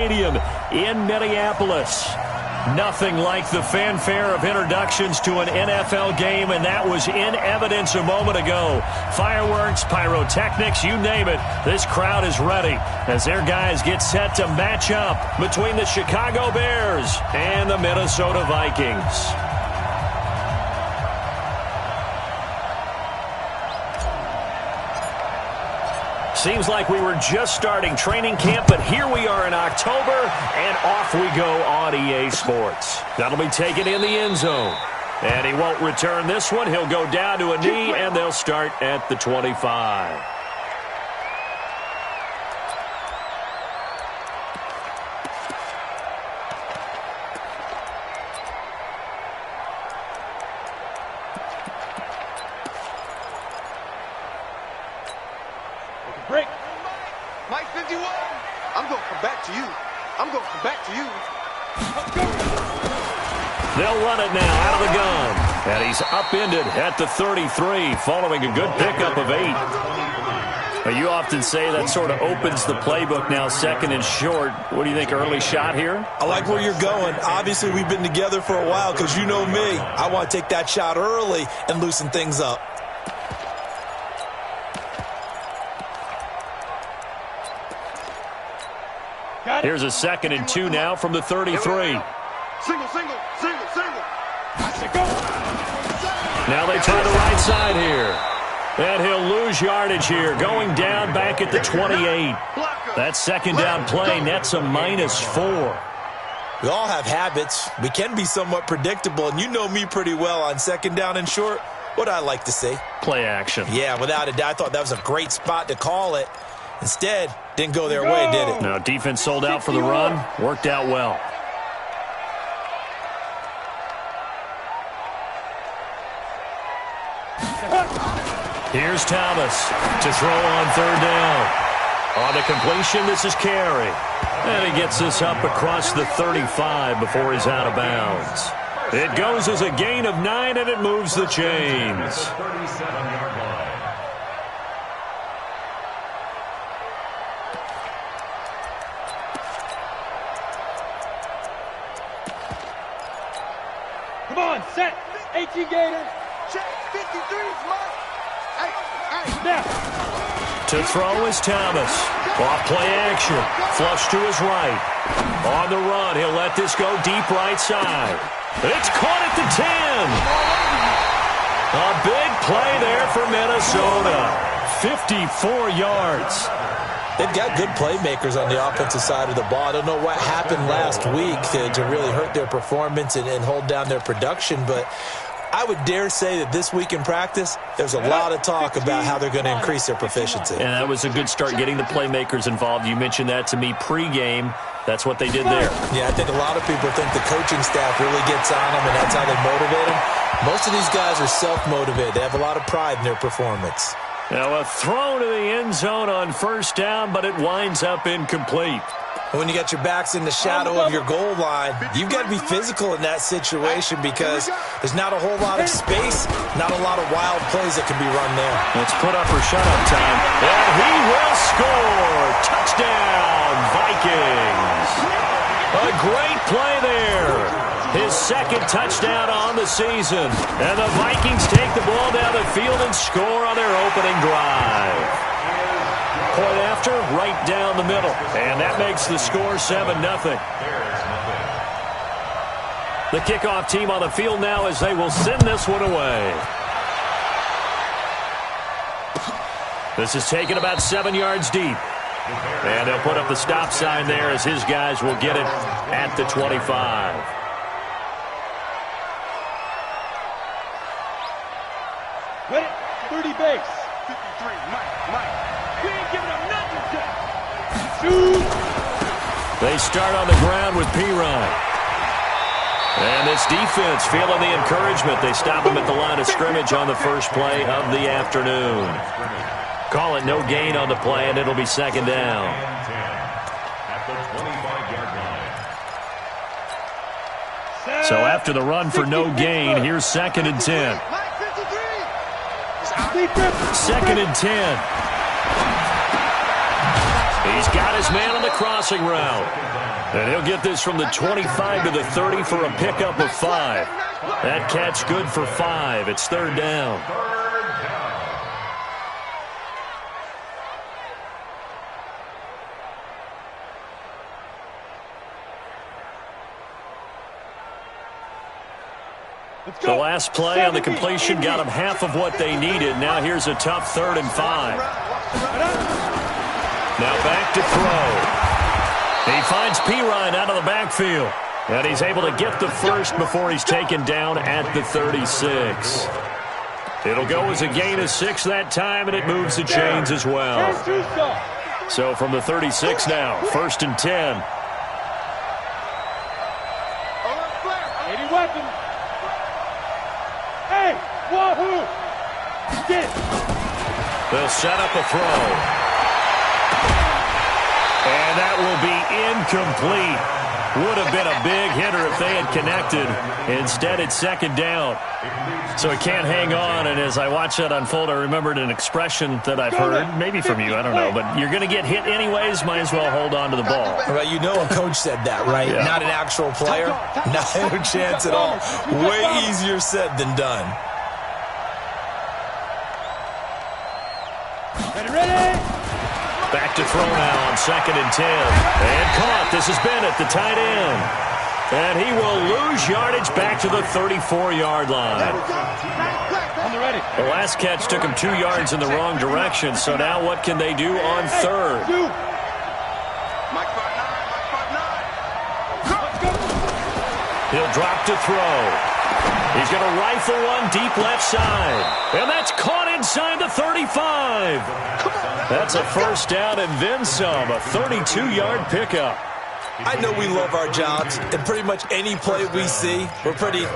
Stadium in Minneapolis. Nothing like the fanfare of introductions to an NFL game, and that was in evidence a moment ago. Fireworks, pyrotechnics, you name it. This crowd is ready as their guys get set to match up between the Chicago Bears and the Minnesota Vikings. Seems like we were just starting training camp, but here we are in October, and off we go on EA Sports. That'll be taken in the end zone. And he won't return this one. He'll go down to a knee, and they'll start at the 25. Break. Mike 51. I'm going to come back to you. I'm going to come back to you. They'll run it now out of the gun. And he's upended at the 33 following a good pickup of 8. Now, you often say that sort of opens the playbook now, second and short. What do you think, early shot here? I like where you're going. Obviously, we've been together for a while because you know me. I want to take that shot early and loosen things up. Here's a 2nd and 2 now from the 33. Single. Now they try the right side here. And he'll lose yardage here, going down back at the 28. That second down play nets a -4. We all have habits. We can be somewhat predictable, and you know me pretty well on second down and short. What I like to say? Play action. Yeah, without a doubt, I thought that was a great spot to call it. Instead, didn't go their way, did it? No, defense sold out for the run. Worked out well. Here's Thomas to throw on 3rd down. On the completion, this is Carey. And he gets this up across the 35 before he's out of bounds. It goes as a gain of 9, and it moves the chains. 37-yard line. Come on, set. 18 Gator. Check 53's Mike. Hey. Now. To throw is Thomas. Off play action. Flush to his right. On the run, he'll let this go deep right side. It's caught at the 10. A big play there for Minnesota. 54 yards. They've got good playmakers on the offensive side of the ball. I don't know what happened last week to really hurt their performance and hold down their production, but I would dare say that this week in practice, there's a lot of talk about how they're going to increase their proficiency. And that was a good start getting the playmakers involved. You mentioned that to me pregame. That's what they did there. Yeah, I think a lot of people think the coaching staff really gets on them, and that's how they motivate them. Most of these guys are self-motivated. They have a lot of pride in their performance. Now a throw to the end zone on 1st down, but it winds up incomplete. When you got your backs in the shadow of your goal line, you've got to be physical in that situation because there's not a whole lot of space, not a lot of wild plays that can be run there. It's put up or shut up time. And he will score. Touchdown, Vikings. A great play there. His 2nd touchdown on the season. And the Vikings take the ball down the field and score on their opening drive. Point after, right down the middle. And that makes the score 7-0. The kickoff team on the field now as they will send this one away. This is taken about 7 yards deep. And they'll put up the stop sign there as his guys will get it at the 25. Ready? 30 base. 53, Mike. We ain't giving up nothing, Jack. Shoot. They start on the ground with Pirine. And this defense feeling the encouragement. They stop him at the line of scrimmage on the first play of the afternoon. Call it no gain on the play, and it'll be 2nd down. At the 25-yard line. So after the run for no gain, here's 2nd and 10. 2nd and 10. He's got his man on the crossing route. And he'll get this from the 25 to the 30 for a pickup of 5. That catch good for 5. It's third down. The last play on the completion got them half of what they needed. Now here's a tough 3rd and 5. Now back to throw. He finds Pirine out of the backfield. And he's able to get the first before he's taken down at the 36. It'll go as a gain of 6 that time, and it moves the chains as well. So from the 36 now, 1st and 10. 80 weapons. Hey, wahoo! Get it. They'll set up a throw. And that will be incomplete. Would have been a big hitter if they had connected. Instead, it's 2nd down. So he can't hang on. And as I watched that unfold, I remembered an expression that I've heard, maybe from you, I don't know. But you're going to get hit anyways, might as well hold on to the ball. Well, you know a coach said that, right? Yeah. Not an actual player. Not a chance at all. Way easier said than done. Ready? Back to throw now on 2nd and 10. And caught. This is Bennett, the tight end. And he will lose yardage back to the 34-yard line. On the ready. The last catch took him 2 yards in the wrong direction. So now what can they do on 3rd? He'll drop to throw. He's going to rifle one deep left side. And that's caught inside the 35. That's a 1st down and then some. A 32-yard pickup. I know we love our jobs, and pretty much any play we see, we're pretty,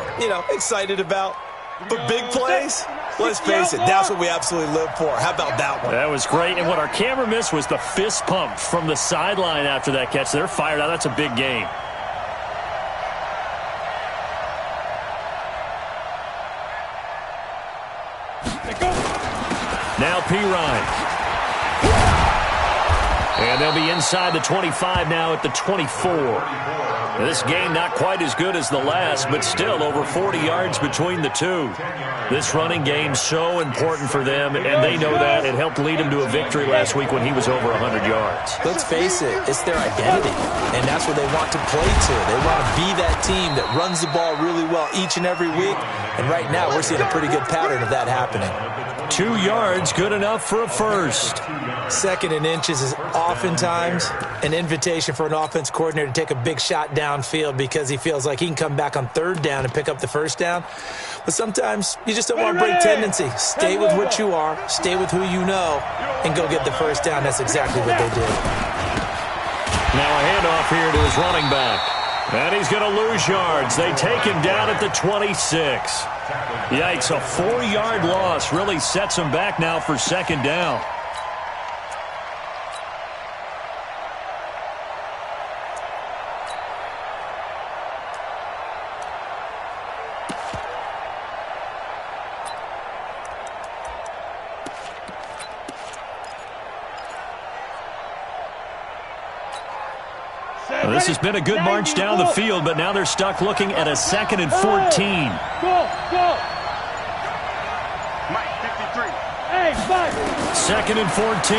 excited about. But big plays, let's face it, that's what we absolutely live for. How about that one? That was great. And what our camera missed was the fist pump from the sideline after that catch. They're fired out. That's a big game. Now Pirine. And they'll be inside the 25 now at the 24. This game not quite as good as the last, but still over 40 yards between the two. This running game so important for them, and they know that. It helped lead them to a victory last week when he was over 100 yards. Let's face it, it's their identity, and that's what they want to play to. They want to be that team that runs the ball really well each and every week, and right now we're seeing a pretty good pattern of that happening. 2 yards, good enough for a first. 2nd and inches is oftentimes an invitation for an offense coordinator to take a big shot downfield because he feels like he can come back on 3rd down and pick up the 1st down. But sometimes you just don't want to break tendency. Stay with what you are, stay with who you know, and go get the 1st down. That's exactly what they did. Now a handoff here to his running back. And he's going to lose yards. They take him down at the 26. Yikes, a 4-yard loss really sets him back now for 2nd down. Well, this has been a good march down the field, but now they're stuck looking at a 2nd and 14. Go! Mike, 53. Hey, Mike. 2nd and 14.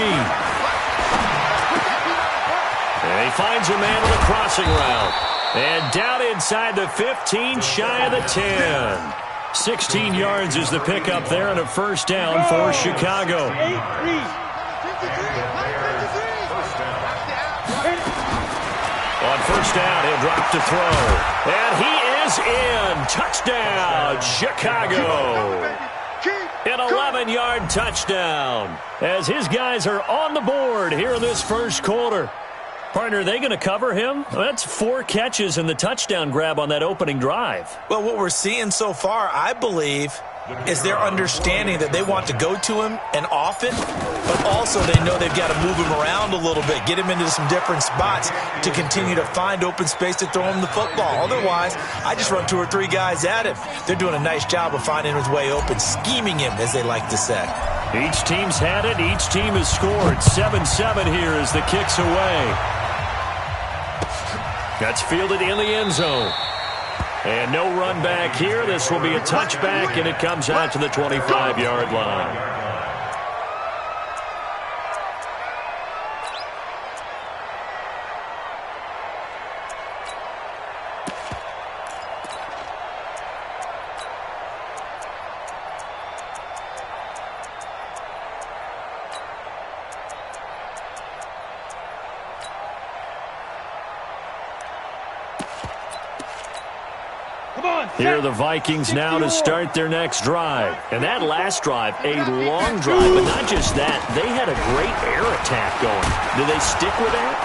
And he finds a man on the crossing route. And down inside the 15, shy of the 10. 16 yards is the pickup there and a 1st down for Chicago. 8-3. On 1st down, he'll drop to throw. And he is in. Touchdown, Chicago. An 11-yard touchdown as his guys are on the board here in this 1st quarter. Partner, are they going to cover him? Well, that's 4 catches and the touchdown grab on that opening drive. Well, what we're seeing so far, I believe, is their understanding that they want to go to him and often, but also they know they've got to move him around a little bit, get him into some different spots to continue to find open space to throw him the football. Otherwise, I just run 2 or 3 guys at him. They're doing a nice job of finding his way open, scheming him, as they like to say. Each team's had it. Each team has scored. 7-7 here as the kick's away. That's fielded in the end zone. And no run back here. This will be a touchback, and it comes out to the 25-yard line. Here are the Vikings now to start their next drive. And that last drive, a long drive, but not just that. They had a great air attack going. Do they stick with that?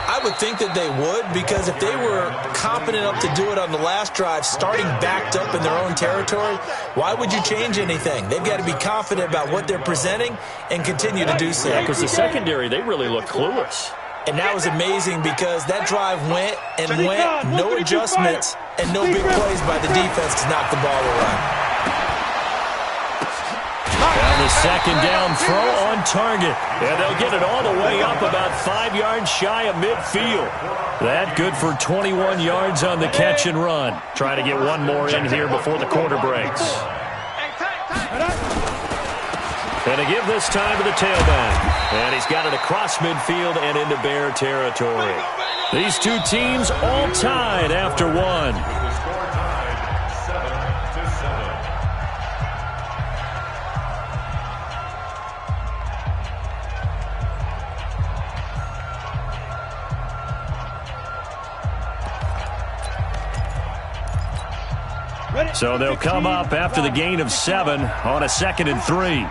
I would think that they would, because if they were confident enough to do it on the last drive, starting backed up in their own territory, why would you change anything? They've got to be confident about what they're presenting and continue to do so. Yeah, because the secondary, they really look clueless. And that was amazing because that drive went and went, no adjustments, and no big plays by the defense to knock the ball away. Now the second down throw on target. And they'll get it all the way up about 5 yards shy of midfield. That good for 21 yards on the catch and run. Try to get one more in here before the quarter breaks. And to give this time to the tailback. And he's got it across midfield and into Bear territory. These two teams all tied after one. The score tied 7-7. So they'll come up after the gain of 7 on a 2nd and 3.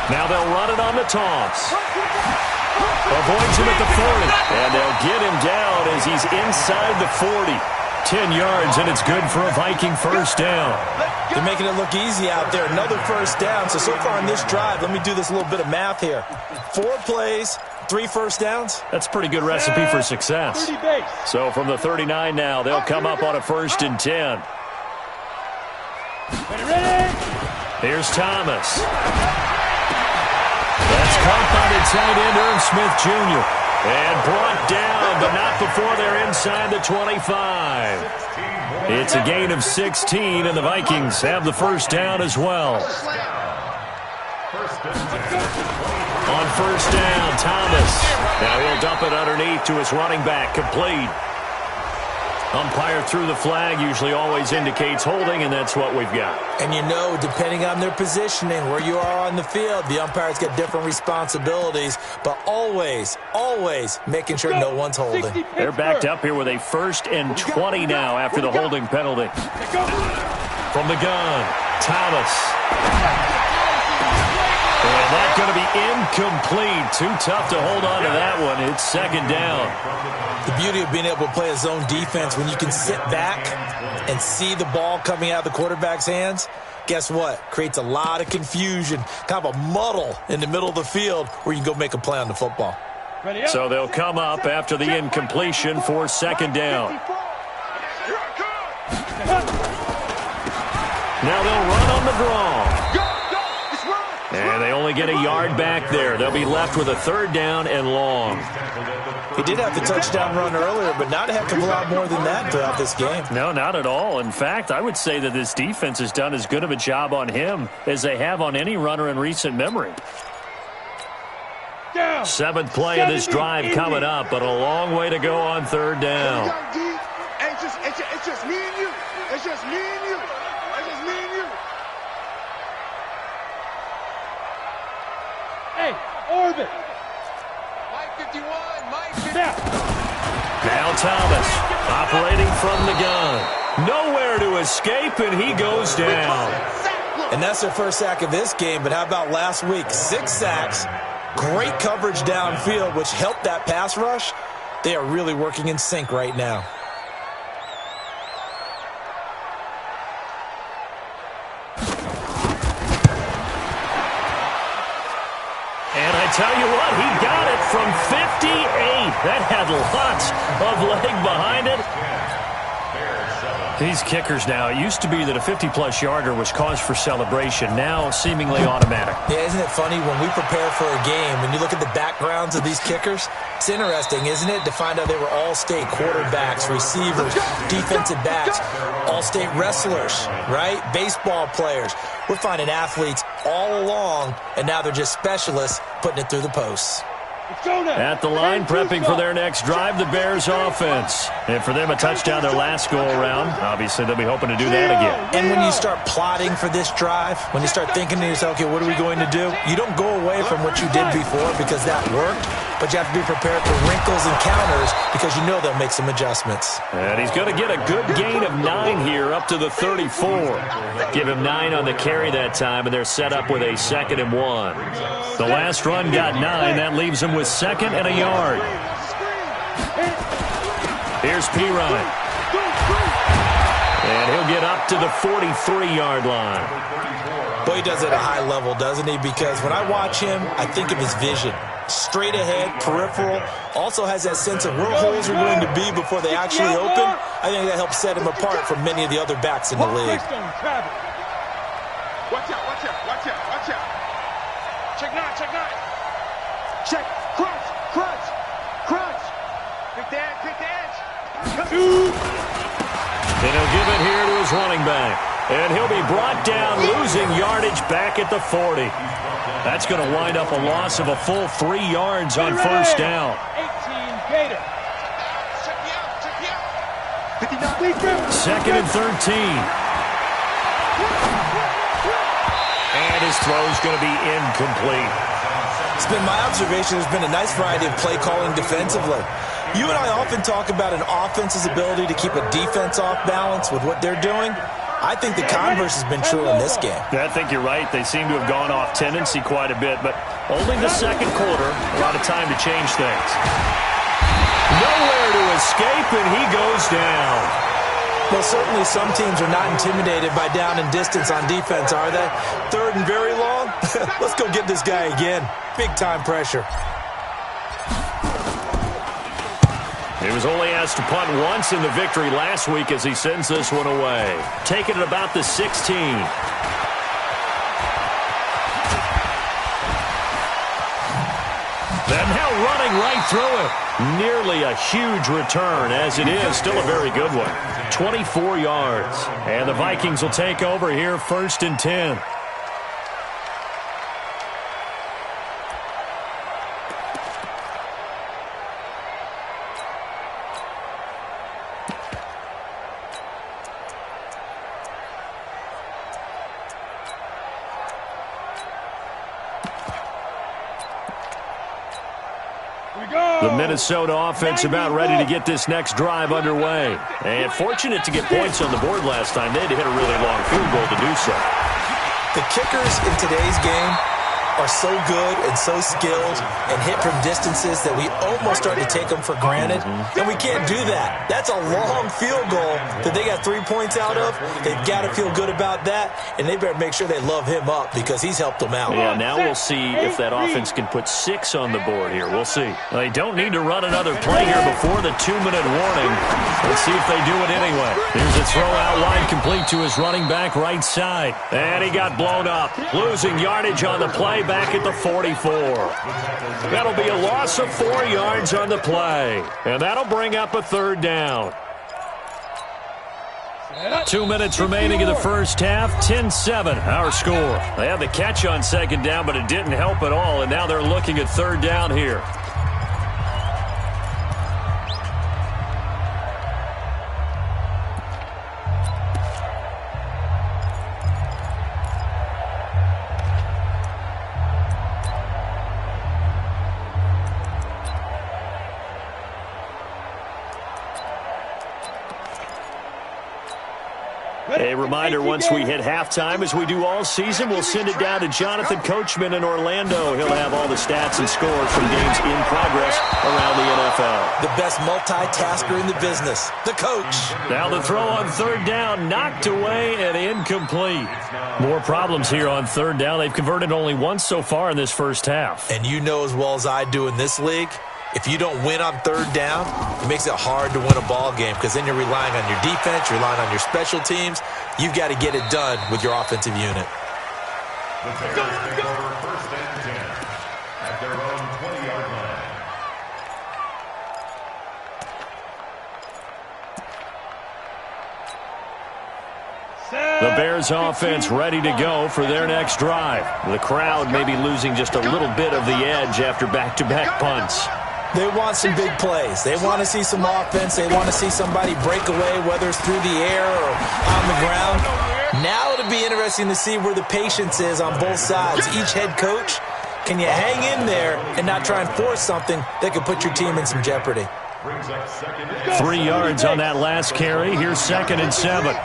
Now they'll run it on the toss. Avoids him at the 40. And they'll get him down as he's inside the 40. 10 yards, and it's good for a Viking first down. They're making it look easy out there. Another first down. So far on this drive, let me do this little bit of math here. 4 plays, 3 first downs. That's a pretty good recipe for success. So from the 39 now, they'll come up on a 1st and 10. Here's Thomas. That's caught by the tight end, Irv Smith Jr. And brought down, but not before they're inside the 25. It's a gain of 16, and the Vikings have the first down as well. On first down, Thomas. Now he'll dump it underneath to his running back, complete. Umpire threw the flag, usually always indicates holding, and that's what we've got. And you know, depending on their positioning, where you are on the field, the umpires get different responsibilities, but always, always making sure no one's holding. They're backed up here with a 1st and 20 now after the holding penalty. From the gun, Thomas. And that's going to be incomplete. Too tough to hold on to that one. It's 2nd down. The beauty of being able to play a zone defense, when you can sit back and see the ball coming out of the quarterback's hands, guess what? Creates a lot of confusion, kind of a muddle in the middle of the field where you can go make a play on the football. So they'll come up after the incompletion for 2nd down. Now they'll run on the draw. And they only get a yard back there. They'll be left with a 3rd down and long. He did have the touchdown run earlier, but not a heck of a lot more than that throughout this game. No, not at all. In fact, I would say that this defense has done as good of a job on him as they have on any runner in recent memory. 7th play of this drive coming up, but a long way to go on 3rd down. It's just me and you. It's just me and you. It's just me and you. Hey, orbit. Mike 51, Mike 51. Now Thomas operating from the gun. Nowhere to escape, and he goes down. And that's their first sack of this game, but how about last week? 6 sacks, great coverage downfield, which helped that pass rush. They are really working in sync right now. And I tell you what, he got it from 58. That had lots of leg behind it. These kickers now, it used to be that a 50-plus yarder was cause for celebration. Now, seemingly automatic. Yeah, isn't it funny when we prepare for a game, when you look at the backgrounds of these kickers, it's interesting, isn't it, to find out they were all-state quarterbacks, receivers, defensive backs, all-state wrestlers, right? Baseball players. We're finding athletes all along, and now they're just specialists putting it through the posts. At the line, prepping for their next drive, the Bears offense. And for them, a touchdown their last go-around. Obviously, they'll be hoping to do that again. And when you start plotting for this drive, when you start thinking to yourself, okay, what are we going to do? You don't go away from what you did before because that worked, but you have to be prepared for wrinkles and counters because you know they'll make some adjustments. And he's going to get a good gain of 9 here up to the 34. Give him 9 on the carry that time, and they're set up with a 2nd and 1. The last run got 9. That leaves them with 2nd and a yard. Here's Pirine. And he'll get up to the 43-yard line. Boy, he does it at a high level, doesn't he? Because when I watch him, I think of his vision. Straight ahead, peripheral. Also has that sense of where holes are going to be before they actually open. I think that helps set him apart from many of the other backs in the league. Watch out, watch out, watch out, watch out. Check 9, check 9. Check, crunch, crunch, crunch. Pick the edge, pick the edge. And he'll give it here to his running back. And he'll be brought down, losing yardage back at the 40. That's going to wind up a loss of a full 3 yards on first down. 18 Gator. Check me out, check me out. 2nd and 13. And his throw's going to be incomplete. It's been my observation there's been a nice variety of play calling defensively. You and I often talk about an offense's ability to keep a defense off balance with what they're doing. I think the converse has been true in this game. I think you're right. They seem to have gone off tendency quite a bit, but only the second quarter, a lot of time to change things. Nowhere to escape, and he goes down. Well, certainly some teams are not intimidated by down and distance on defense, are they? 3rd and very long? Let's go get this guy again. Big-time pressure. He was only asked to punt once in the victory last week as he sends this one away. Taking it about the 16. And now running right through it. Nearly a huge return, as it is still a very good one. 24 yards. And the Vikings will take over here 1st and 10. The Minnesota offense about ready to get this next drive underway. And fortunate to get points on the board last time. They had to hit a really long field goal to do so. The kickers in today's game are so good and so skilled and hit from distances that we almost start to take them for granted. And we can't do that. That's a long field goal that they got 3 points out of. They've got to feel good about that, and they better make sure they love him up because he's helped them out. Yeah, now we'll see if that offense can put 6 on the board here. We'll see. They don't need to run another play here before the 2-minute warning. Let's see if they do it anyway. Here's a throw out wide complete to his running back right side. And he got blown up. Losing yardage on the play back at the 44. That'll be a loss of 4 yards on the play. And that'll bring up a 3rd down. 2 minutes remaining in the first half. 10-7, our score. They had the catch on 2nd down, but it didn't help at all. And now they're looking at 3rd down here. A reminder, once we hit halftime, as we do all season, we'll send it down to Jonathan Coachman in Orlando. He'll have all the stats and scores from games in progress around the NFL. The best multitasker in the business, the coach. Now the throw on 3rd down, knocked away and incomplete. More problems here on 3rd down. They've converted only once so far in this first half. And you know as well as I do in this league, If you don't win on third down, it makes it hard to win a ball game because then you're relying on your defense, you're relying on your special teams. You've got to get it done with your offensive unit. The Bears take over first and 10 at their own 20-yard line. The Bears offense ready to go for their next drive. The crowd may be losing just a little bit of the edge after back-to-back punts. They want some big plays. They want to see some offense. They want to see somebody break away, whether it's through the air or on the ground. Now it'll be interesting to see where the patience is on both sides. Each head coach, can you hang in there and not try and force something that could put your team in some jeopardy? 3 yards on that last carry. Here's 2nd and 7.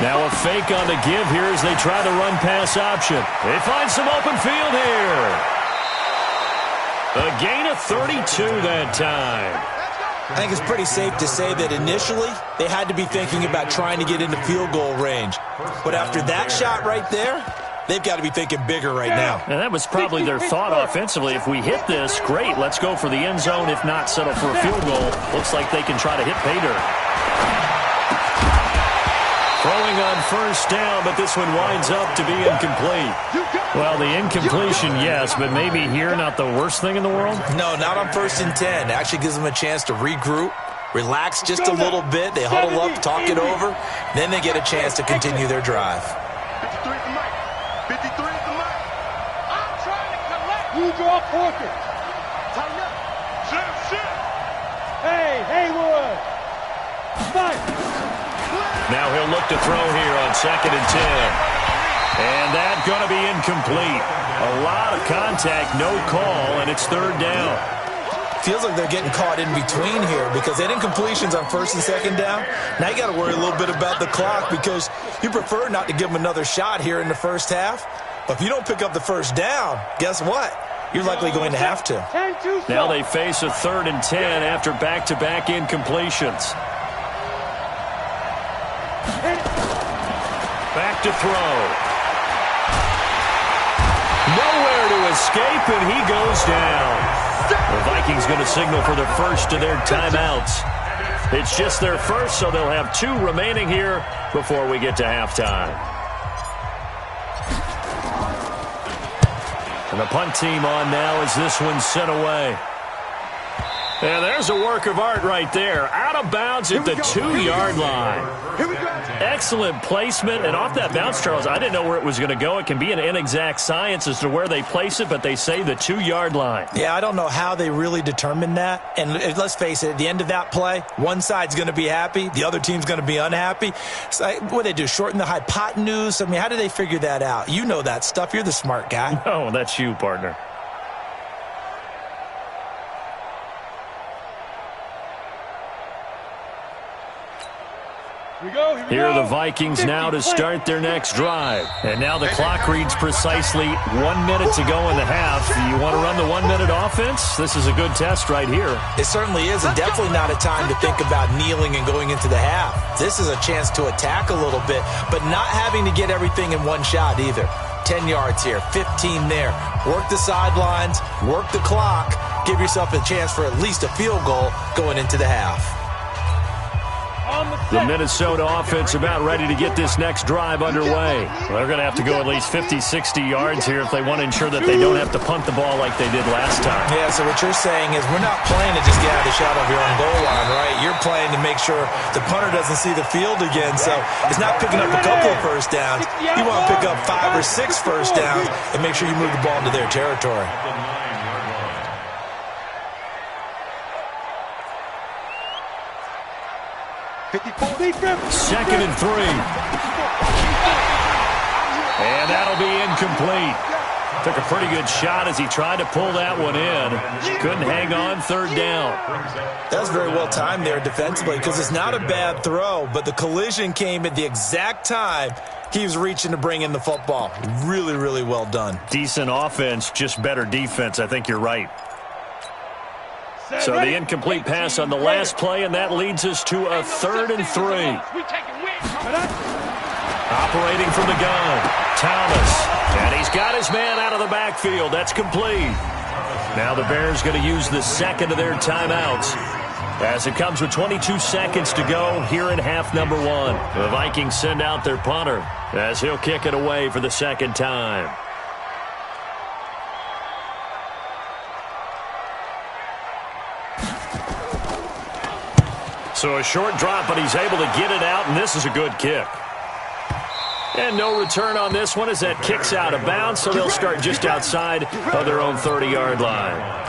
Now a fake on the give here as they try the run-pass option. They find some open field here. A gain of 32 that time. I think it's pretty safe to say that initially they had to be thinking about trying to get into field goal range. But after that shot right there, they've got to be thinking bigger right now. And that was probably their thought offensively. If we hit this, great, let's go for the end zone. If not, settle for a field goal. Looks like they can try to hit pay dirt. Throwing on first down, but this one winds up to be incomplete. Well, the incompletion, yes, but maybe here not the worst thing in the world? No, not on 1st and 10. It actually gives them a chance to regroup, relax just a little bit. They huddle up, talk it over. Then they get a chance to continue their drive. 53 at the mic. 53 at the mic. I'm trying to collect. You draw pocket. Tighten up. Shit. Hey, Haywood. Fight. Now he'll look to throw here on 2nd and 10. And that's going to be incomplete. A lot of contact, no call, and it's 3rd down. Feels like they're getting caught in between here because they didn't incompletions on 1st and 2nd down. Now you got to worry a little bit about the clock because you prefer not to give them another shot here in the first half. But if you don't pick up the first down, guess what? You're likely going to have to. Now they face a 3rd and 10 after back-to-back incompletions. Back to throw. Nowhere to escape, and he goes down. The Vikings going to signal for the first of their timeouts. It's just their first, so they'll have 2 remaining here before we get to halftime. And the punt team on now as this one's sent away. And there's a work of art right there. Out of bounds at the 2-yard line. Here we go. Excellent placement. And off that bounce, Charles, I didn't know where it was going to go. It can be an inexact science as to where they place it, but they say the 2-yard line. Yeah, I don't know how they really determined that. And let's face it, at the end of that play, one side's going to be happy, the other team's going to be unhappy. So what do they do, shorten the hypotenuse? I mean, how do they figure that out? You know that stuff. You're the smart guy. Oh, that's you, partner. Here are the Vikings now to start their next drive. And now the clock reads precisely 1 minute to go in the half. You want to run the 1-minute offense? This is a good test right here. It certainly is, and definitely not a time to think about kneeling and going into the half. This is a chance to attack a little bit, but not having to get everything in one shot either. 10 yards here, 15 there. Work the sidelines, work the clock, give yourself a chance for at least a field goal going into the half. The Minnesota offense about ready to get this next drive underway. They're going to have to go at least 50, 60 yards here if they want to ensure that they don't have to punt the ball like they did last time. Yeah, so what you're saying is we're not playing to just get out of the shot of your own goal line, right? You're playing to make sure the punter doesn't see the field again. So it's not picking up a couple of first downs. You want to pick up 5 or 6 first downs and make sure you move the ball into their territory. Second and 3. And that'll be incomplete. Took a pretty good shot as he tried to pull that one in. Couldn't hang on 3rd down. That's very well timed there defensively because it's not a bad throw, but the collision came at the exact time he was reaching to bring in the football. Really, really well done. Decent offense, just better defense. I think you're right. So the incomplete pass on the last play, and that leads us to a 3rd and 3. Operating from the gun, Thomas. And he's got his man out of the backfield. That's complete. Now the Bears going to use the second of their timeouts, as it comes with 22 seconds to go here in half number one. The Vikings send out their punter, as he'll kick it away for the second time. So a short drop, but he's able to get it out, and this is a good kick. And no return on this one as that kicks out of bounds, so they'll start just outside of their own 30-yard line.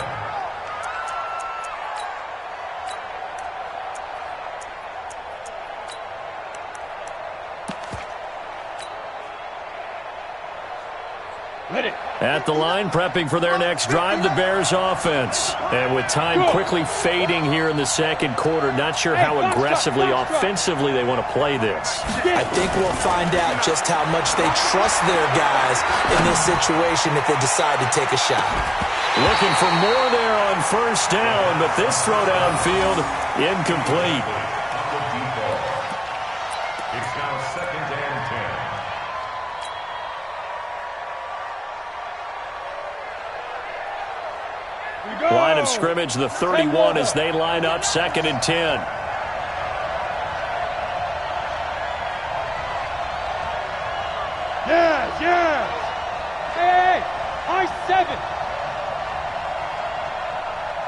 At the line, prepping for their next drive, the Bears offense. And with time quickly fading here in the second quarter, not sure how aggressively, offensively they want to play this. I think we'll find out just how much they trust their guys in this situation if they decide to take a shot. Looking for more there on first down, but this throw downfield, incomplete. It's now 2nd and 10. Line of scrimmage, the 31 as they line up 2nd and 10. Yes. Hey, I-7.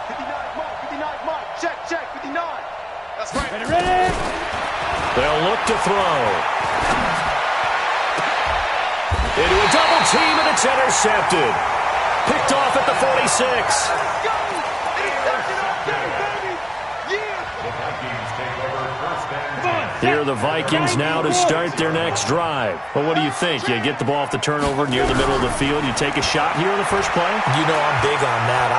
59 mark. Check, 59. That's right. Ready? They'll look to throw. Into a double team, and it's intercepted. Picked off at the 46. Here are the Vikings now to start their next drive. Well, what do you think? You get the ball off the turnover near the middle of the field. You take a shot here in the first play? You know I'm big on that.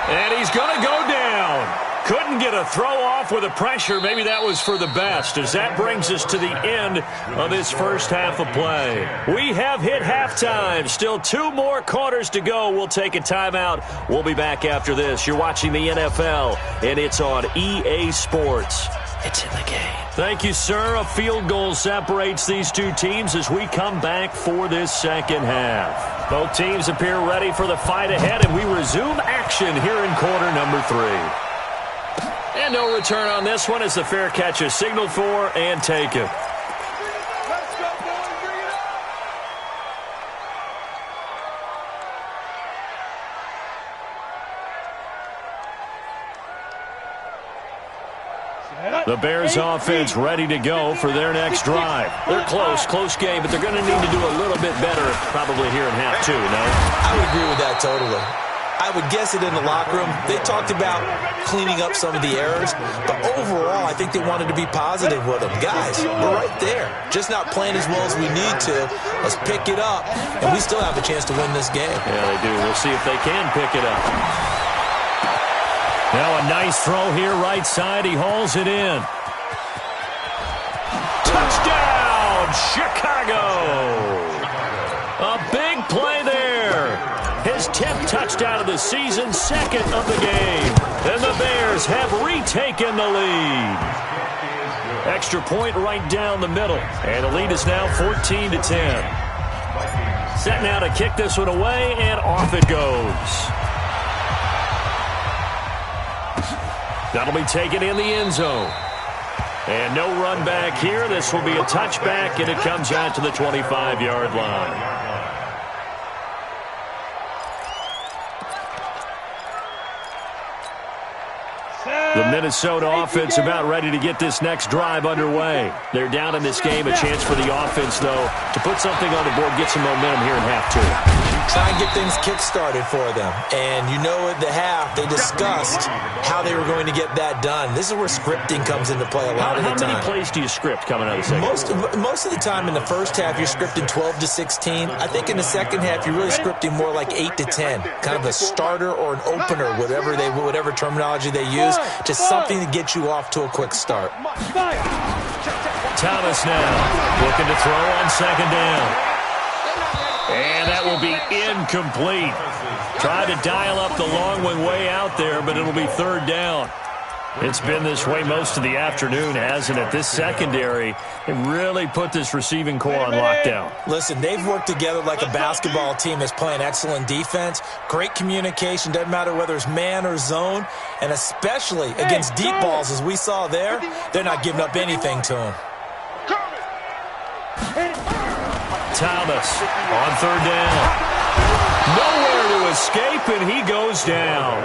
And he's going to go down. Couldn't get a throw off with the pressure. Maybe that was for the best, as that brings us to the end of this first half of play. We have hit halftime. Still 2 more quarters to go. We'll take a timeout. We'll be back after this. You're watching the NFL, and it's on EA Sports. It's in the game. Thank you, sir. A field goal separates these two teams as we come back for this second half. Both teams appear ready for the fight ahead, and we resume action here in quarter number 3. And no return on this one as the fair catch is signaled for and taken. Let's go, boys. Bring it up. The Bears offense ready to go for their next drive. They're close game, but they're going to need to do a little bit better probably here in half 2, no? I would agree with that totally. I would guess it in the locker room. They talked about cleaning up some of the errors, but overall, I think they wanted to be positive with them. Guys, we're right there. Just not playing as well as we need to. Let's pick it up, and we still have a chance to win this game. Yeah, they do. We'll see if they can pick it up. Now a nice throw here, right side. He hauls it in. Touchdown, Chicago! A big play there. His 10th touchdown of the season, 2nd of the game. And the Bears have retaken the lead. Extra point right down the middle. And the lead is now 14-10. Set now to kick this one away, and off it goes. That'll be taken in the end zone. And no run back here. This will be a touchback, and it comes out to the 25-yard line. The Minnesota offense about ready to get this next drive underway. They're down in this game. A chance for the offense, though, to put something on the board, get some momentum here in half 2. Try and get things kick-started for them. And you know at the half, they discussed how they were going to get that done. This is where scripting comes into play a lot of the time. How many plays do you script coming out of the second? Most of the time in the first half, you're scripting 12 to 16. I think in the second half, you're really scripting more like 8 to 10. Kind of a starter or an opener, whatever terminology they use. Just something to get you off to a quick start. Thomas now looking to throw on second down. And that will be incomplete. Tried to dial up the long one way out there, but it'll be third down. It's been this way most of the afternoon, hasn't it? This secondary, they really put this receiving core on lockdown. Listen, they've worked together like a basketball team that's playing excellent defense, great communication, doesn't matter whether it's man or zone, and especially against deep balls, as we saw there, they're not giving up anything to them. Thomas on third down. Nowhere to escape, and he goes down.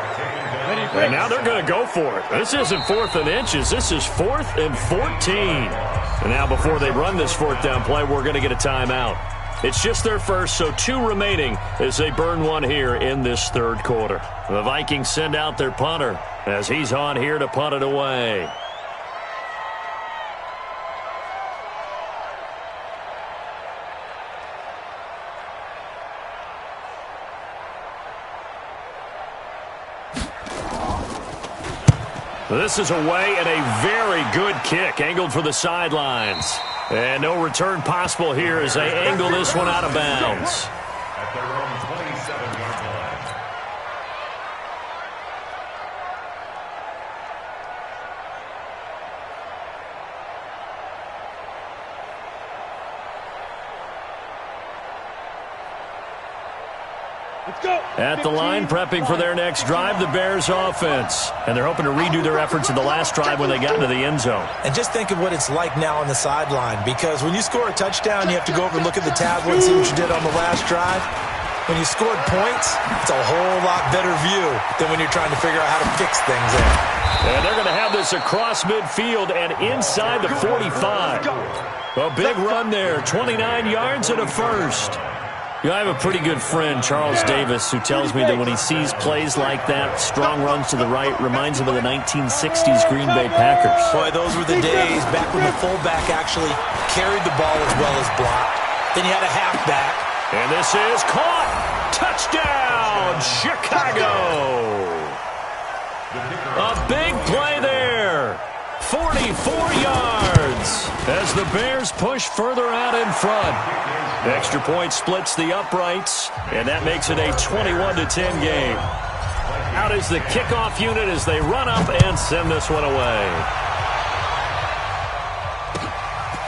And now they're going to go for it. This isn't 4th and inches. This is 4th and 14. And now before they run this 4th down play, we're going to get a timeout. It's just their first, so 2 remaining as they burn one here in this third quarter. The Vikings send out their punter as he's on here to punt it away. This is away and a very good kick, angled for the sidelines. And no return possible here as they angle this one out of bounds. At their own 27-yard line. At the line, prepping for their next drive, the Bears offense. And they're hoping to redo their efforts in the last drive when they got into the end zone. And just think of what it's like now on the sideline, because when you score a touchdown, you have to go over and look at the tablet and see what you did on the last drive. When you scored points, it's a whole lot better view than when you're trying to figure out how to fix things there. And they're going to have this across midfield and inside the 45. A big run there, 29 yards and a first. You know, I have a pretty good friend, Charles Davis, who tells me that when he sees plays like that, strong runs to the right, reminds him of the 1960s Green Bay Packers. Boy, those were the days back when the fullback actually carried the ball as well as blocked. Then you had a halfback. And this is caught. Touchdown, Chicago. A big play there. 44 yards as the Bears push further out in front. Extra point splits the uprights, and that makes it a 21-10 game. Out is the kickoff unit as they run up and send this one away.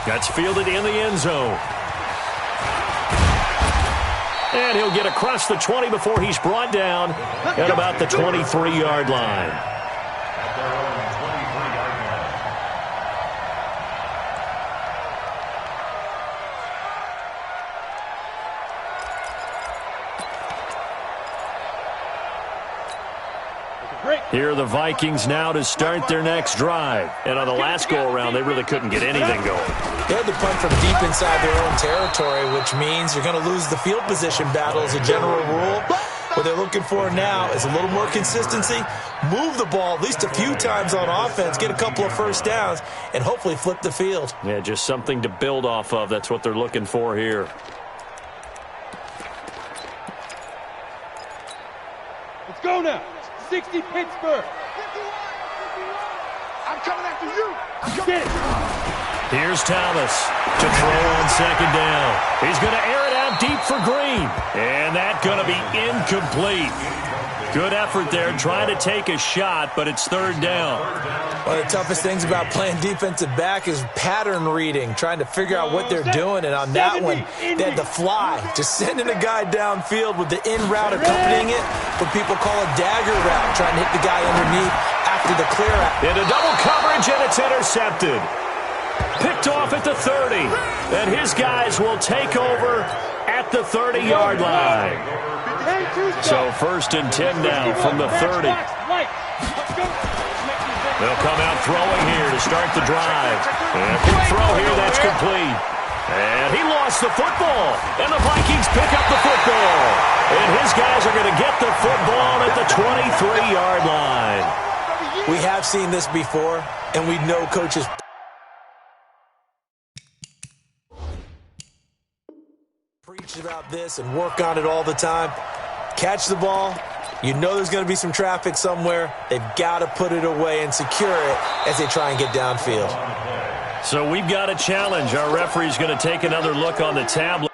That's fielded in the end zone. And he'll get across the 20 before he's brought down at about the 23-yard line. Here are the Vikings now to start their next drive. And on the last go-around, they really couldn't get anything going. They had to punt from deep inside their own territory, which means you're going to lose the field position battle as a general rule. What they're looking for now is a little more consistency, move the ball at least a few times on offense, get a couple of first downs, and hopefully flip the field. Yeah, just something to build off of. That's what they're looking for here. Let's go now. 60 Pittsburgh. I'm coming after you. Get it. Here's Thomas to throw on second down. He's going to air it out deep for Green. And that's going to be incomplete. Good effort there, trying to take a shot, but it's third down. One of the toughest things about playing defensive back is pattern reading, trying to figure out what they're doing. And on that one, they had to fly, just sending a guy downfield with the in route accompanying it, what people call a dagger route, trying to hit the guy underneath after the clear out. Into double coverage, and it's intercepted. Picked off at the 30, and his guys will take over at the 30-yard line. So 1st and 10 now from the 30. They'll come out throwing here to start the drive. And a quick throw here, that's complete. And he lost the football. And the Vikings pick up the football. And his guys are going to get the football at the 23-yard line. We have seen this before, and we know coaches preach about this and work on it all the time. Catch the ball. You know there's going to be some traffic somewhere. They've got to put it away and secure it as they try and get downfield. So we've got a challenge. Our referee's going to take another look on the tablet.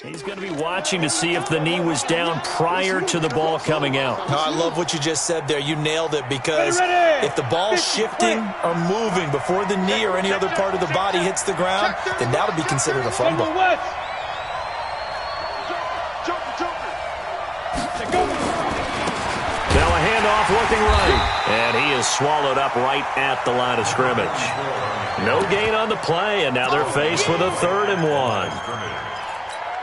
He's going to be watching to see if the knee was down prior to the ball coming out. No, I love what you just said there. You nailed it, because if the ball's shifting or moving before the knee or any other part of the body hits the ground, then that'll be considered a fumble. Now a handoff looking right, and he is swallowed up right at the line of scrimmage. No gain on the play, and now they're faced with a 3rd and 1.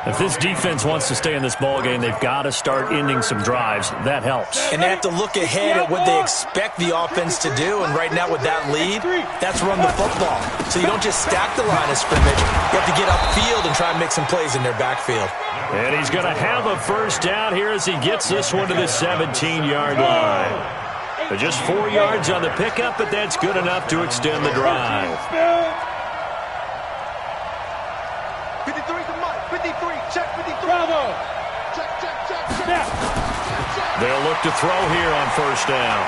If this defense wants to stay in this ballgame, they've got to start ending some drives. That helps. And they have to look ahead at what they expect the offense to do. And right now with that lead, that's run the football. So you don't just stack the line of scrimmage. You have to get upfield and try and make some plays in their backfield. And he's going to have a first down here as he gets this one to the 17-yard line. Just 4 yards on the pickup, but that's good enough to extend the drive. 53 to Mike. 53. Check 53. Bravo. Check. They'll look to throw here on first down.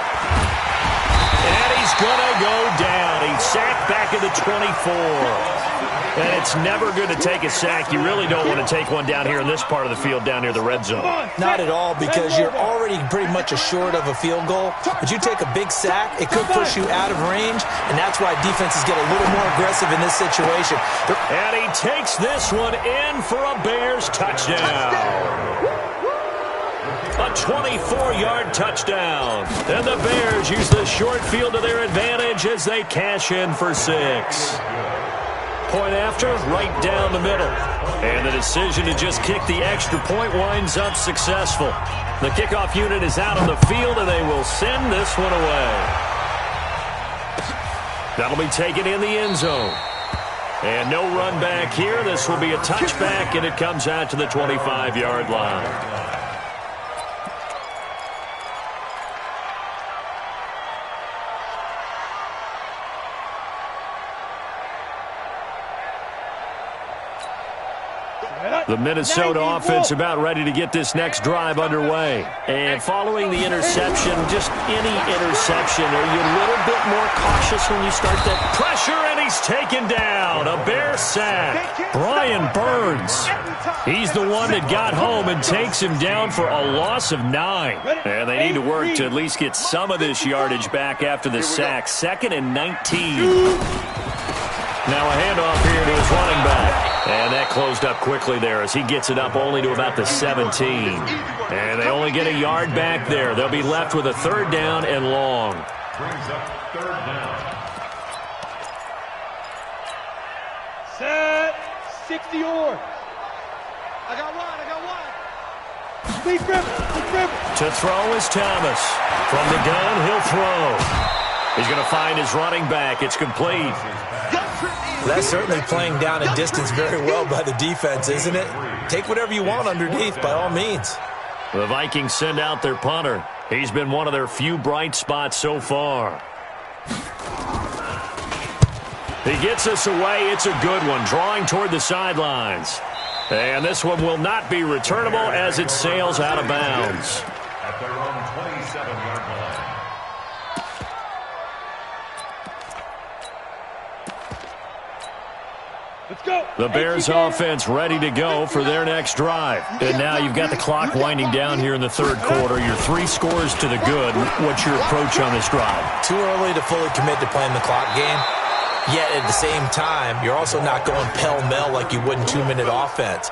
And he's going to go down. He's sacked back at the 24. And it's never good to take a sack. You really don't want to take one down here in this part of the field, down near the red zone. Not at all, because you're already pretty much assured of a field goal. But you take a big sack, it could push you out of range, and that's why defenses get a little more aggressive in this situation. And he takes this one in for a Bears touchdown. A 24-yard touchdown. And the Bears use the short field to their advantage as they cash in for 6. Point after, right down the middle. And the decision to just kick the extra point winds up successful. The kickoff unit is out on the field, and they will send this one away. That'll be taken in the end zone. And no run back here. This will be a touchback, and it comes out to the 25-yard line. The Minnesota offense about ready to get this next drive underway. And following the interception, just any interception, are you a little bit more cautious when you start that pressure? And he's taken down. A Bear sack. Brian Burns. He's the one that got home and takes him down for a loss of 9. And they need to work to at least get some of this yardage back after the sack. 2nd and 19. Now a handoff here to his running back. And that closed up quickly there as he gets it up only to about the 17. And they only get a yard back there. They'll be left with a 3rd down and long. Brings up 3rd down. Set. 60 yards. I got one. Speed grip. To throw is Thomas. From the gun, he'll throw. He's going to find his running back. It's complete. That's certainly playing down a distance very well by the defense, isn't it? Take whatever you want underneath, by all means. The Vikings send out their punter. He's been one of their few bright spots so far. He gets us away. It's a good one, drawing toward the sidelines. And this one will not be returnable as it sails out of bounds. At their own 27-yard line. Let's go. The Bears offense ready to go for their next drive. And now you've got the clock winding down here in the 3rd quarter. You're 3 scores to the good. What's your approach on this drive? Too early to fully commit to playing the clock game. Yet at the same time, you're also not going pell-mell like you would in 2-minute offense.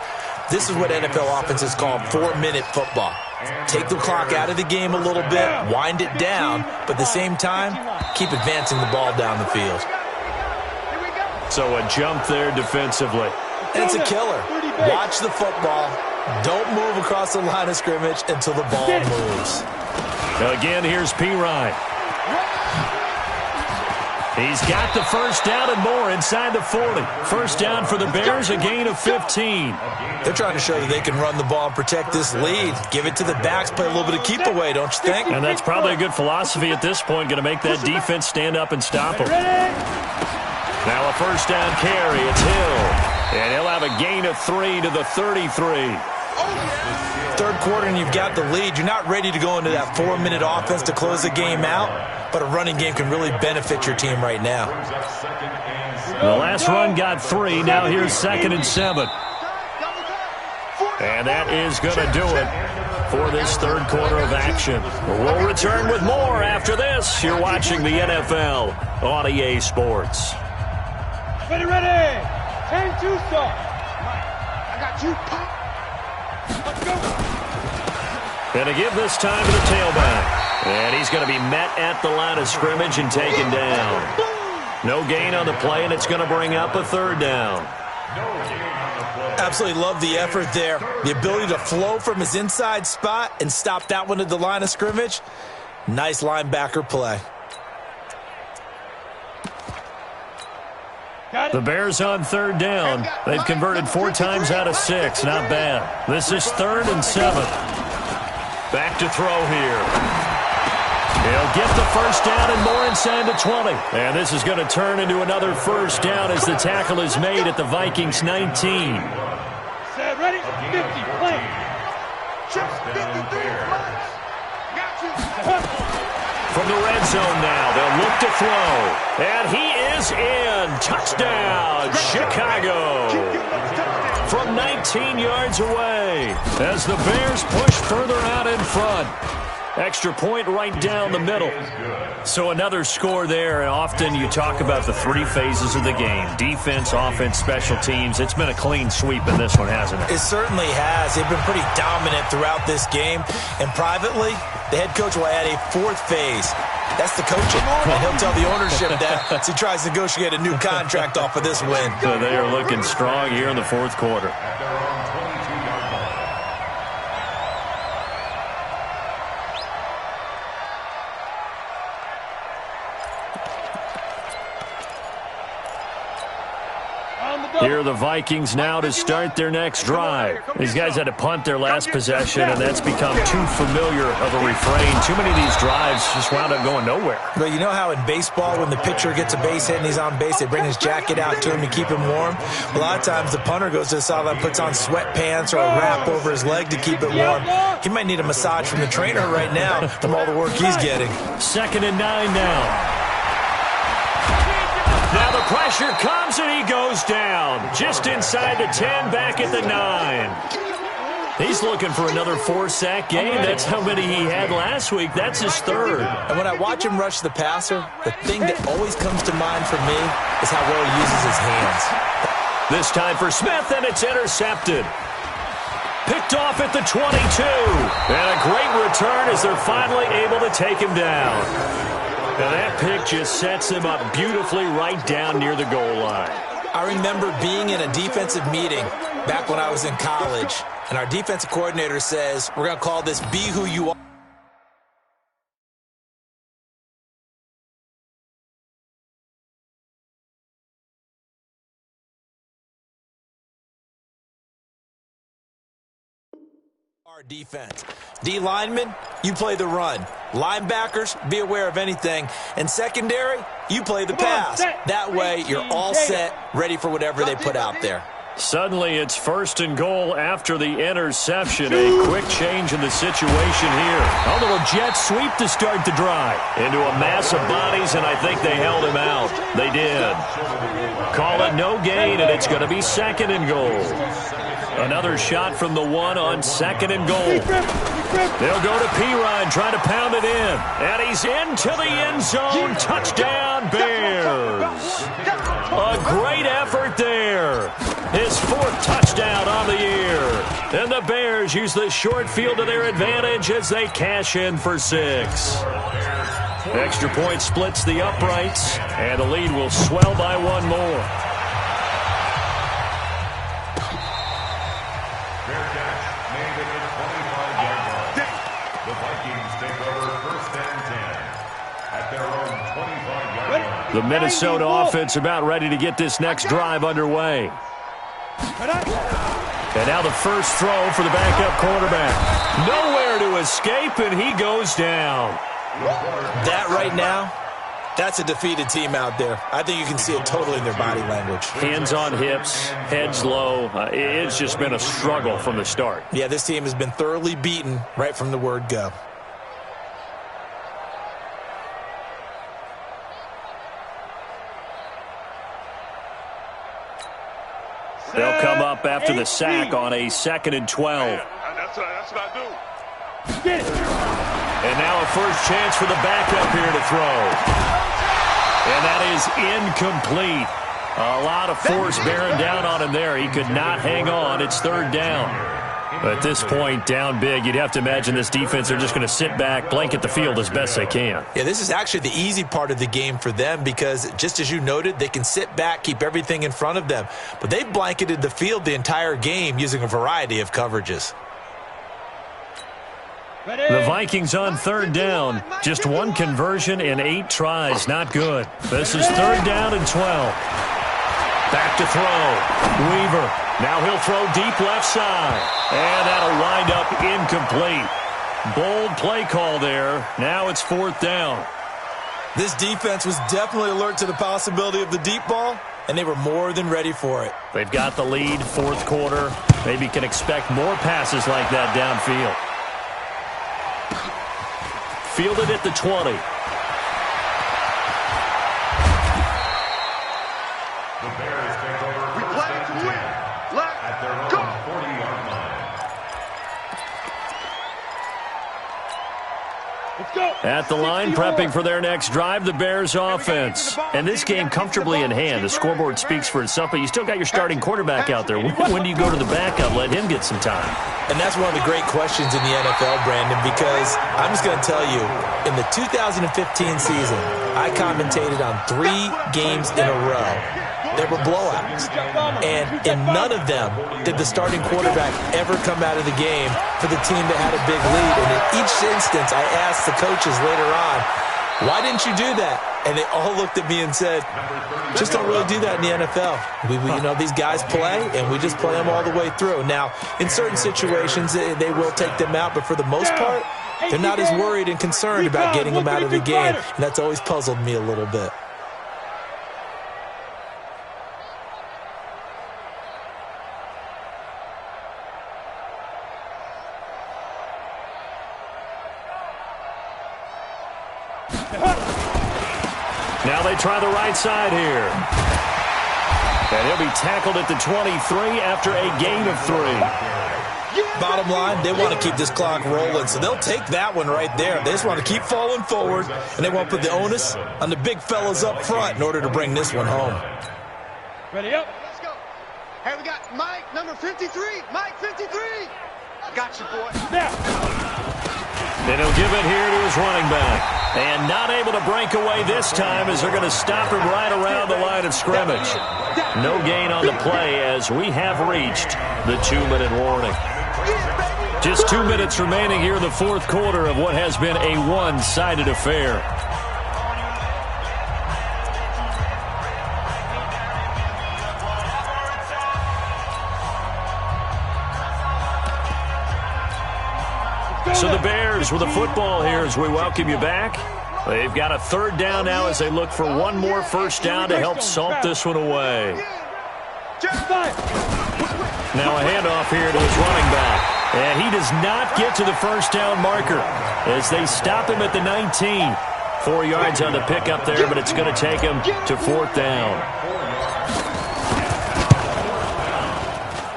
This is what NFL offenses call 4-minute football. Take the clock out of the game a little bit, wind it down, but at the same time, keep advancing the ball down the field. So a jump there defensively. And it's a killer. Watch the football. Don't move across the line of scrimmage until the ball moves. Again, here's P. Ryan. He's got the first down and more inside the 40. First down for the Bears, a gain of 15. They're trying to show that they can run the ball and protect this lead. Give it to the backs, play a little bit of keep away, don't you think? And that's probably a good philosophy at this point, going to make that defense stand up and stop them. Now a first down carry, it's Hill. And he'll have a gain of 3 to the 33. Third quarter and you've got the lead. You're not ready to go into that 4-minute offense to close the game out, but a running game can really benefit your team right now. The last run got 3. Now here's 2nd and 7. And that is going to do it for this third quarter of action. We'll return with more after this. You're watching the NFL on EA Sports. Ready, ready. 10-2 start. I got you. Let's go. And to give this time to the tailback. And he's going to be met at the line of scrimmage and taken down. No gain on the play, and it's going to bring up a third down. Absolutely love the effort there. The ability to flow from his inside spot and stop that one at the line of scrimmage. Nice linebacker play. The Bears on third down. They've converted 4 times out of 6. Not bad. This is 3rd and 7. Back to throw here. He'll get the first down and more inside the 20. And this is going to turn into another first down as the tackle is made at the Vikings 19. Set, ready? 50, play. Chips, 53, got you. From the red zone now, they'll look to throw. And he is in. Touchdown, Chicago. From 19 yards away as the Bears push further out in front. Extra point right down the middle. So another score there, and often you talk about the 3 phases of the game. Defense, offense, special teams. It's been a clean sweep in this one, hasn't it? It certainly has. They've been pretty dominant throughout this game. And privately, the head coach will add a 4th phase. That's the coaching. And he'll tell the ownership that as he tries to negotiate a new contract off of this win. So they are looking strong here in the 4th quarter. Here are the Vikings now to start their next drive. These guys had to punt their last possession, and that's become too familiar of a refrain. Too many of these drives just wound up going nowhere. But you know how in baseball, when the pitcher gets a base hit and he's on base, they bring his jacket out to him to keep him warm? A lot of times the punter goes to the sideline, puts on sweatpants or a wrap over his leg to keep it warm. He might need a massage from the trainer right now from all the work he's getting. 2nd and 9 now. Now the pressure comes and he goes down. Just inside the 10, back at the 9. He's looking for another 4-sack game. That's how many he had last week. That's his 3rd. And when I watch him rush the passer, the thing that always comes to mind for me is how well he uses his hands. This time for Smith, and it's intercepted. Picked off at the 22. And a great return as they're finally able to take him down. Now that pick just sets him up beautifully right down near the goal line. I remember being in a defensive meeting back when I was in college, and our defensive coordinator says, we're going to call this Be Who You Are. Our defense. D linemen, you play the run. Linebackers, be aware of anything. And secondary, you play the pass. That way, you're all set, ready for whatever they put out there. Suddenly, it's 1st and goal after the interception. A quick change in the situation here. A little jet sweep to start the drive. Into a mass of bodies, and I think they held him out. They did. Call it no gain, and it's going to be 2nd and goal. Another shot from the 1 on 2nd and goal. They'll go to Pirine, trying to pound it in. And he's into the end zone. Touchdown, Bears. A great effort there. His 4th touchdown on the year. And the Bears use the short field to their advantage as they cash in for 6. Extra point splits the uprights, and the lead will swell by 1 more. The Minnesota offense about ready to get this next drive underway. And now the first throw for the backup quarterback. Nowhere to escape, and he goes down. That right now, that's a defeated team out there. I think you can see it totally in their body language. Hands on hips, heads low. It's just been a struggle from the start. Yeah, this team has been thoroughly beaten right from the word go. They'll come up after the sack on a 2nd and 12. That's what I do. Get it. And now a first chance for the backup here to throw. And that is incomplete. A lot of force bearing down on him there. He could not hang on. It's 3rd down. At this point, down big, you'd have to imagine this defense are just going to sit back, blanket the field as best they can. Yeah, this is actually the easy part of the game for them because, just as you noted, they can sit back, keep everything in front of them. But they've blanketed the field the entire game using a variety of coverages. The Vikings on 3rd down. Just 1 conversion in 8 tries. Not good. This is 3rd down and 12. Back to throw. Weaver. Now he'll throw deep left side. And that'll wind up incomplete. Bold play call there. Now it's 4th down. This defense was definitely alert to the possibility of the deep ball, and they were more than ready for it. They've got the lead, 4th quarter. Maybe can expect more passes like that downfield. Fielded at the 20. The Bears take over. We play to win. At their own 40-yard line. Let's go. At the line, prepping for their next drive, the Bears offense. And this game comfortably in hand. The scoreboard speaks for itself, but you still got your starting quarterback out there. When do you go to the backup? Let him get some time. And that's one of the great questions in the NFL, Brandon, because I'm just going to tell you, in the 2015 season, I commentated on 3 games in a row. There were blowouts. And in none of them did the starting quarterback ever come out of the game for the team that had a big lead. And in each instance, I asked the coaches later on, why didn't you do that? And they all looked at me and said, just don't really do that in the NFL. You know, these guys play, and we just play them all the way through. Now, in certain situations, they will take them out, but for the most part, they're not as worried and concerned about getting them out of the game. And that's always puzzled me a little bit. Now they try the right side here. And he'll be tackled at the 23 after a gain of 3. Bottom line, they want to keep this clock rolling, so they'll take that one right there. They just want to keep falling forward, and they want to put the onus on the big fellas up front in order to bring this one home. Ready up. Let's go. Hey, we got Mike, number 53. Mike, 53. Got you, boy. Now. And he'll give it here to his running back. And not able to break away this time as they're going to stop him right around the line of scrimmage. No gain on the play as we have reached the 2-minute warning. Just 2 minutes remaining here in the 4th quarter of what has been a one-sided affair. So the Bears with a football here as we welcome you back. They've got a 3rd down now as they look for one more first down to help salt this one away. Now a handoff here to his running back. And he does not get to the first down marker as they stop him at the 19. 4 yards on the pickup there, but it's going to take him to 4th down.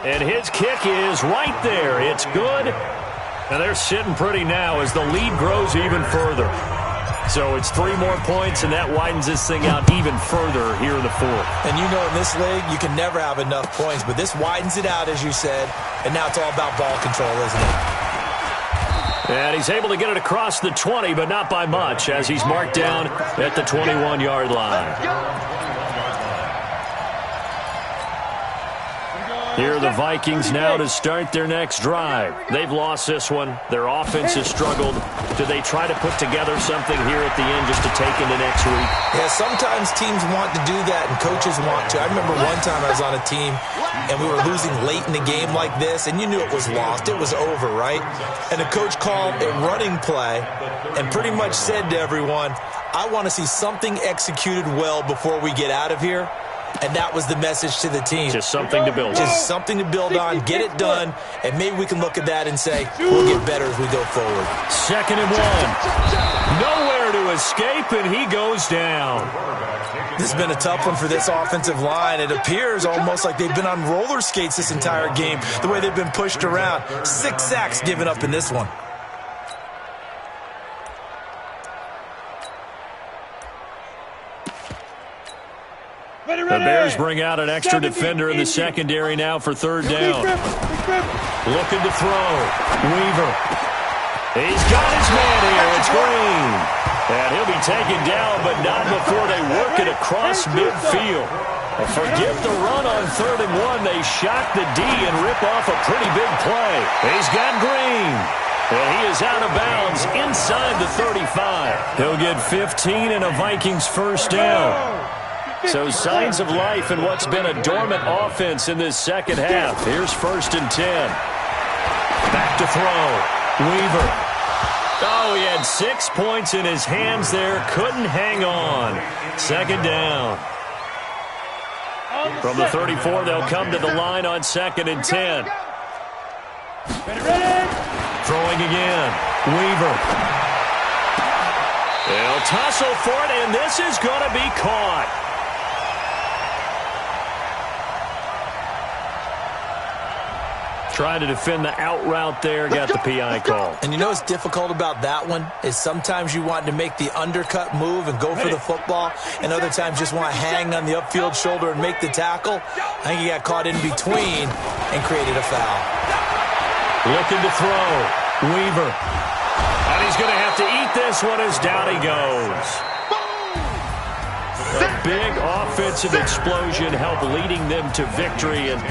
And his kick is right there. It's good. And they're sitting pretty now as the lead grows even further. So it's 3 more points, and that widens this thing out even further here in the 4th. And you know in this league, you can never have enough points, but this widens it out, as you said, and now it's all about ball control, isn't it? And he's able to get it across the 20, but not by much, as he's marked down at the 21-yard line. Here are the Vikings now to start their next drive. They've lost this one. Their offense has struggled. Do they try to put together something here at the end just to take into next week? Yeah, sometimes teams want to do that and coaches want to. I remember one time I was on a team and we were losing late in the game like this, and you knew it was lost. It was over, right? And the coach called a running play and pretty much said to everyone, I want to see something executed well before we get out of here. And that was the message to the team. Just something to build on. Just something to build on, get it done, and maybe we can look at that and say, we'll get better as we go forward. 2nd and 1. Nowhere to escape, and he goes down. This has been a tough one for this offensive line. It appears almost like they've been on roller skates this entire game, the way they've been pushed around. 6 sacks given up in this one. The Bears bring out an extra defender in the secondary now for third down. Looking to throw. Weaver. He's got his man here. It's Green. And he'll be taken down, but not before they work it across midfield. Forget the run on 3rd and 1. They shock the D and rip off a pretty big play. He's got Green. And he is out of bounds inside the 35. He'll get 15 and a Vikings first down. So signs of life in what's been a dormant offense in this second half. Here's 1st and 10. Back to throw. Weaver. Oh, he had 6 points in his hands there. Couldn't hang on. 2nd down. From the 34, they'll come to the line on 2nd and 10. Throwing again. Weaver. They'll tussle for it, and this is going to be caught. Trying to defend the out route there, got the PI call. And you know what's difficult about that one is sometimes you want to make the undercut move and go for the football, and other times just want to hang on the upfield shoulder and make the tackle. I think he got caught in between and created a foul. Looking to throw. Weaver. And he's going to have to eat this one as down he goes. A big offensive explosion helped leading them to victory, and